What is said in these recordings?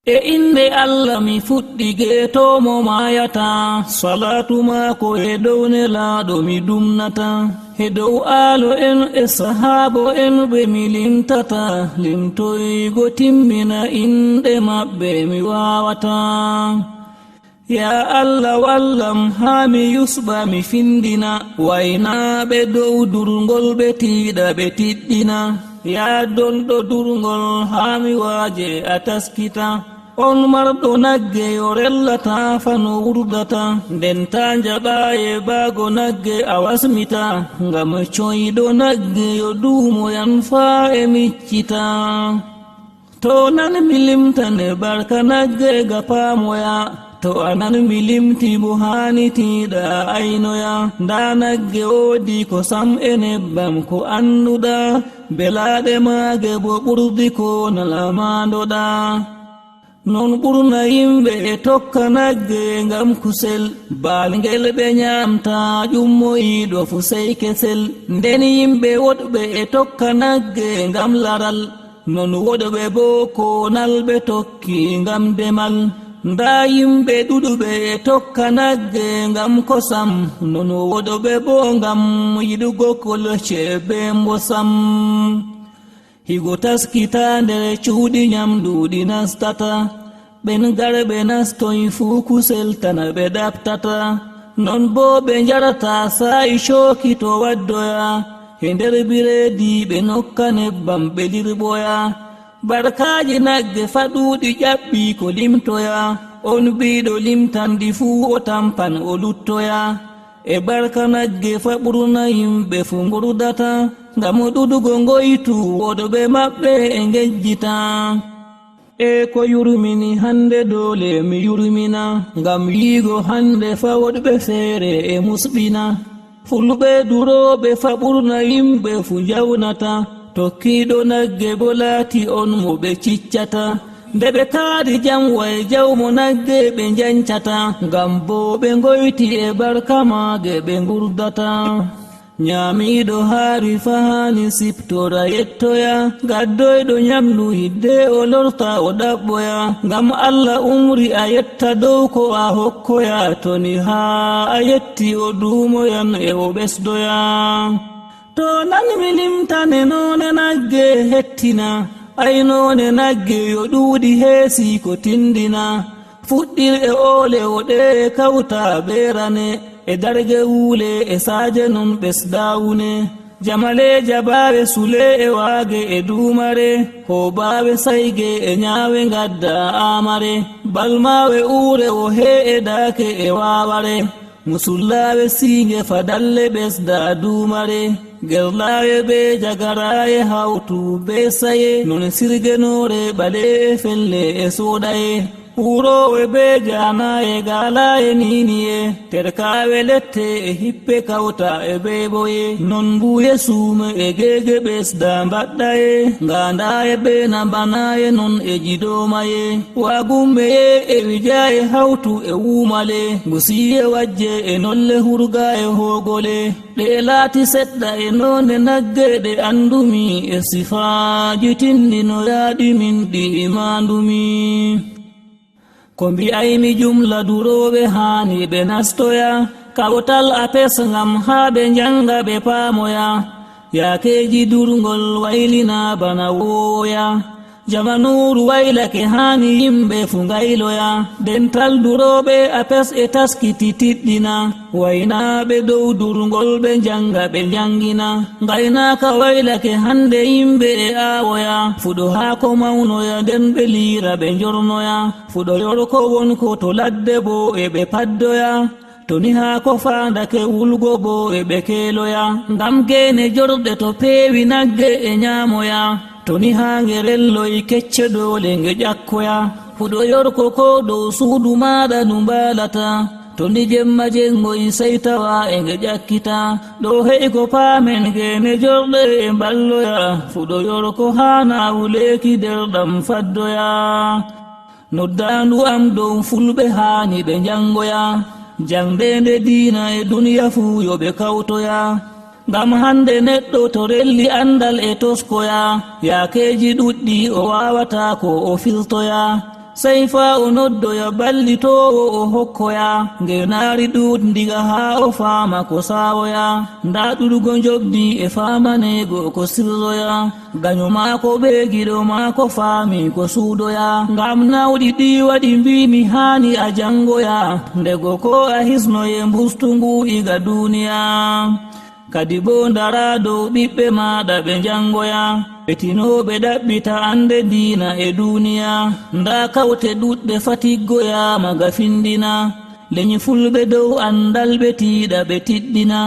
e inde Allah mi fuɗɗi geetomo mayata salatu maako e dow nelaɗo mi dumnata e dow aalo en e sahaabo en ɓe mi limtata limtoygo timmina inde maɓɓe mi wawata ya Allah wallam haa mi yusɓa mi findina waynaɓe dow durngol ɓe tiiɗa ɓe tiɗɗina ya donɗo durngol haa mi waaje a taskita on marɗo nagge yo rellata fano wurdata nden ta jaɓaye baago nagge a wasmita ngam coyɗo nagge yo duumoyan faa e miccita to nan mi limtane barka nagge ga paamoya to anan mi limti bo hanitiɗa aynoya nda nagge woodi ko sam e nebbam ko annuɗa belaɗe maage bo ɓurdi ko nalamandoɗa non ɓurna yimɓe e tokka nagge ngam kusel balngel ɓe nyamta ƴummoyiɗo fu sey kesel nden yimɓe woɗɓe e tokka nagge ngam laral non woɗɓe bo konal ɓe tokki ngam demal nda yimɓe ɗuɗuɓe e tokka nagge ngam kosam non woɗɓe bo ngam yiɗugo kolce be mbosam higo taskita nder cuuɗi nyamduɗi nastata ɓen garɓe nastoy fuu kusel tana ɓe ɗaɓtata non bo ɓe jarata sa'i cooki to waddoya e nder bireedi ɓe nokka nebbam ɓe lirɓoya barkaji nagge faɗuɗi ƴaɓɓi ko limtoya on biɗo limtandi fuu o tampan o luttoya e barka nagge fa ɓurna yimɓe fu ngurdata ngam ɗuɗugo ngoytu woɗɓe maɓɓe e ngejjita e ko yurmini hande dole mi yurmina ngam yiigo hande fa woɗɓe feere e musɓina fulɓe duroɓe fa ɓurna yimɓe fu jawnata tokkiɗo nagge bo laati on mo ɓe ciccata nde ɓe kaari jam way jawmo nagge ɓe jancata ngam bo ɓe ngoyti e barka maage ɓe ngurdata nyamiɗo haari fahani siptora yettoya gaddoyɗo nyamdu hidde o lorta o ɗaɓɓoya ngam Allah umri a yetta dow ko a hokkoya toni haa a yetti o duumoyan e o ɓesdoya to nanmi limtane none nagge hettina aynone nagge yo ɗuuɗi heesi ko tindina fuɗɗir e oole o ɗe kawta ɓerane e darge wuule e saaje non ɓesdawune jamale jabawe sule e waage e duumare hobawe sayge e nyaawe gadda amare balmawe uure o hee e daake e waaware musullawe siinge fadalle ɓesda duumare gerlawe be jagaraye hawtu be saye non sirgenore ɓale e felle e sooɗaye urowe be janaye galaye niniye terkawe lette e hippe kawta e beboye non mbuye suume e gege ɓesda mbaɗɗaye ngandaye be nambanaye non e jidomaye wagumbeye e wijaye hawtu e wumale ngusiye wajje e nolle hurga e hogole ɗe laati seɗɗa e nonde nagge ɗe andumi e sifaji tindino yaɗimin ɗi imandumi ko mbi'aymi jumla duroɓe haani ɓe nastoya kawtal apes ngam haa ɓe njanga ɓe paamoya yakeji durngol waylina bana wowoya jamanuru waylake haani yimɓe fu ngayloya dental duroɓe apes e taskiti tiɗɗina waynaɓe dow durngol ɓe njanga ɓe njangina ngaynaka waylake hande yimɓe e aawoya fuɗo haako mawnoya nden ɓe liira ɓe njornoya fuɗo yorko wonko to ladde bo e ɓe paddoya toni haako faandake wulgo bo e ɓe keeloya ngam geene jorɗe to peewi nagge e nyaamoya toni haange relloy kecce doole nge ƴakkoya fuɗo yorko ko dow suudu maɗa nu mbaalata toni jemma jengoy sey tawa e nge ƴakkita ɗo he'i ko paamen geene jorɗe e mballoya fuɗo yorko haana wuleeki derɗam faddoya noddaandu am dow fulɓe haani ɓe njangoya jangdende diina e duniya fuu yo ɓe kawtoya ngam hande neɗɗo to relli andal e toskoya yakeji ɗuɗɗi o wawata ko o filtoya sey fa o noddoya ballitowo o hokkoya ngenaari ɗuut ndiga haa o faama ko saawoya nda ɗuɗugo jobdi e faamanego ko sirroya gaño maako ɓe giɗo maako faami ko suudoya ngam nawɗi ɗi waɗi mbimi haani a jangoya ndego ko a hisnoye mbustungu iga duniya kadi bo ndara dow ɓiɓɓe maɗa ɓe jangoya ɓetinoɓe ɗaɓɓita ande diina e duniya nda kawte ɗuɗɗe fatiggoya maga findina leñi fulɓe dow andal ɓe tiiɗa ɓe tiɗɗina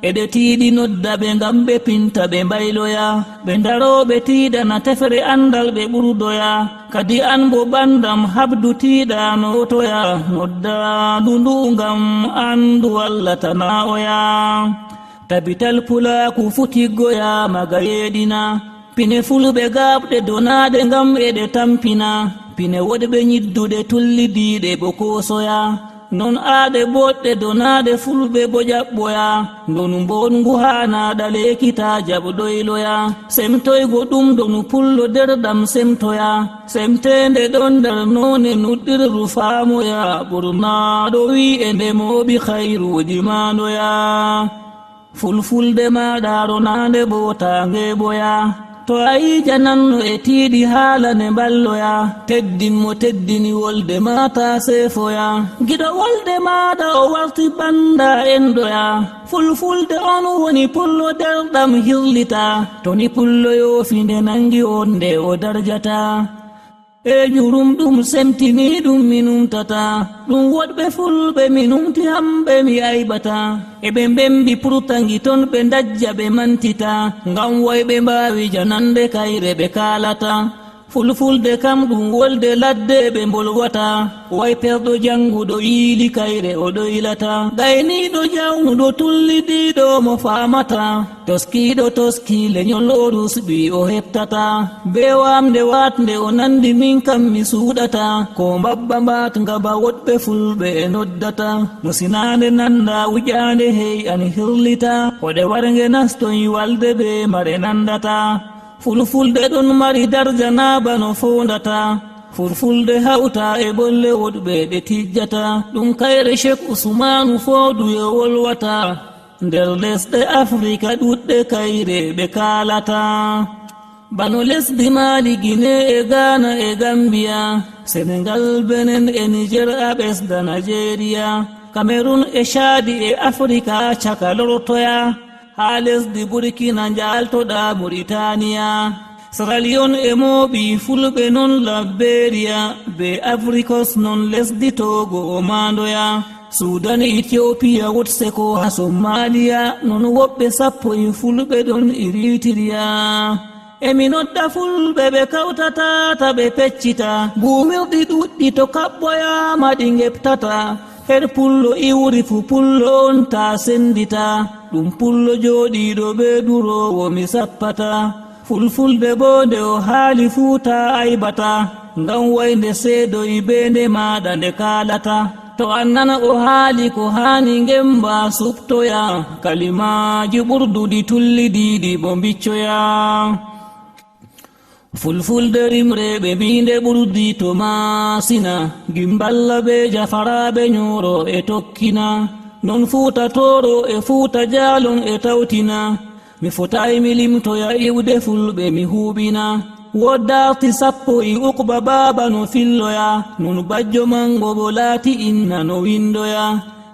eɗe tiiɗi nodda ɓe ngam ɓe pinta ɓe mbayloya ɓe daroɓe tiiɗana tefere andal ɓe ɓurdoya kadi an bo ɓandam habdu tiiɗa notoya nodda ɗundu ngam andu wallatana oya tabital pulaku futiggoya maga yeɗina pine fulɓe gaɓɗe donaɗe ngam eɗe tampina pine woɗɓe ñidduɗe tullidiɗe bo kosoya non aɗe boɗɗe donaɗe fulɓe bo ƴaɓɓoya donu mbongu hanaɗa lekita jaɓɗoyloya semtoygo ɗum donu pullo nder ɗam semtoya semtende ɗon nder none nuɗɗirru faamoya ɓurna ɗo wi e ndemoɓi hayruji maɗoya fulfulde maɗa ronande bo tange boya to a yija nanno e tiiɗi haala ne balloya teddin mo teddini wolde mata seefoya giɗo wolde maɗa o warti banda endoya fulfulde on woni pullo derɗam hirlita to ni pullo yoofinde nangi on nde o darjata e jurum ɗum semtini ɗum mi numtata ɗum woɗɓe fulɓe mi numti hamɓe mi aybata eɓe mbembi purtangi ton ɓe dajja ɓe mantita ngam woyɓe mbawi janande kayre ɓe kalata fulfulde kam ɗum wolde ladde ɓe mbolwata way perɗo janguɗo yiili kayre o ɗoylata gayniɗo jawnuɗo tullidiɗo mo famata toskiɗo toski leñol o rusɓi o heɓtata be wamde watde o nandi min kam mi suuɗata ko mbabba mbat ngaba woɗɓe fulɓe e noddata no sinande nanda wuƴande hey an hirlita hoɗe warge nastoyi walde be mare nandata fulfulde ɗon mari darja na bano fondata fulfulde hawta e bolle woɗɓe ɗe tijjata ɗum kayre Cheikh Usmanu Foodiyo wolwata nder lesɗe Afrika ɗuɗɗe kayre ɓe kalata bano lesdi Mali, Guinée e Ghana e Gambia, Senegal, Benin e Niger a ɓesda Nigeria, Cameroon e Chadi e Afrika caka lortoya ha lesdi Burkina jaltoɗa Mauritania, Sierra Leone e Moɓi fulɓe non Liberia be Africos non lesdi Togo o mandoya, Sudan, Ethiopia, Wotseko ha Somalia non woɓɓe 10 fulɓe ɗon Eritrea. Emi nodda fulɓe ɓe kawtata ta ɓe peccita buumirɗi ɗuɗɗi to kaɓɓoyama ɗi geɓtata her pullo iwri fu pullo on ta sendita ɗum pullo jooɗiɗo ɓe durowo mi sappata fulfulde bo nde o haali fuu ta aybata ngam waynde seedoyi be nde maɗa nde kalata to annana o haali ko haani ngemba suptoya kalimaji ɓurduɗi tullidiɗi bo mbiccoya fulfulde rimreɓe mbinde ɓurdi to masina gimballa be jafaraɓe nyoro e tokkina non fuuta toro e fuuta jalon e tawtina mi fotayi mi limtoya iwde fulɓe mi huɓina woddarti 10 Uqba baba no filloya non bajjo mango bo laati inna no windoya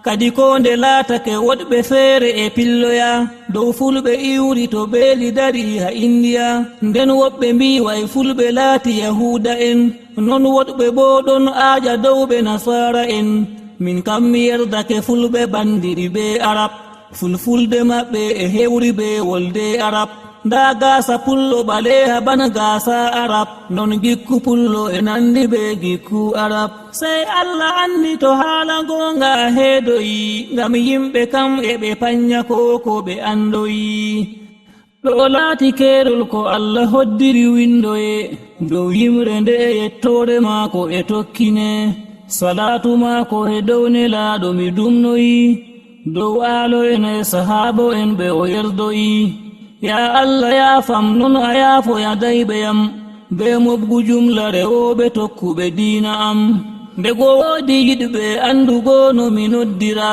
kadi ko nde laatake woɗɓe feere e pilloya dow fulɓe iwri to beeli dari ha indiya nden woɓɓe mbi way fulɓe laati yahuda en non woɗɓe bo ɗon aaja dowɓe nasara en min kam mi yerdake fulɓe bandiri be arab fulfulde maɓɓe e hewri be wolde arab nda gaasa pullo ɓaleha bana gaasa arab non gikku pullo e nandi be gikku arab sey Allah andi to haala gonga heedoyi ngam yimɓe kam eɓe panya ko ɓe andoyi ɗo laati keerol ko Allah hoddiri windoye dow yimre nde yettore maako e tokkine salatu maako e dow nelaaɗo mi dumnoyi dow aalo en e sahaabo en ɓe o yerdoyi ya Allah yaafam non a yaafoya dayɓeyam be mobgu jumla rewoɓe tokkuɓe diina am ndego woodi yiɗɓe andugo no mi noddira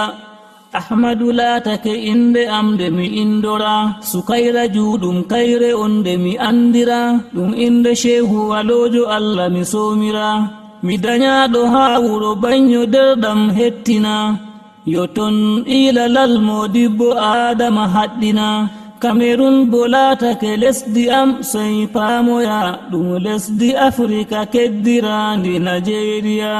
ahmadu laatake inde am nde mi indora sukayra juuɗum kayre on nde mi andira ɗum inde shehu walojo allah mi somira mi dañaɗo ha wuro banyo derɗam hettina yo ton ilalal modibbo adama haɗɗina kamerun bo laatake lesdi am sey paamoya ɗum lesdi afrika keddirandi nigeria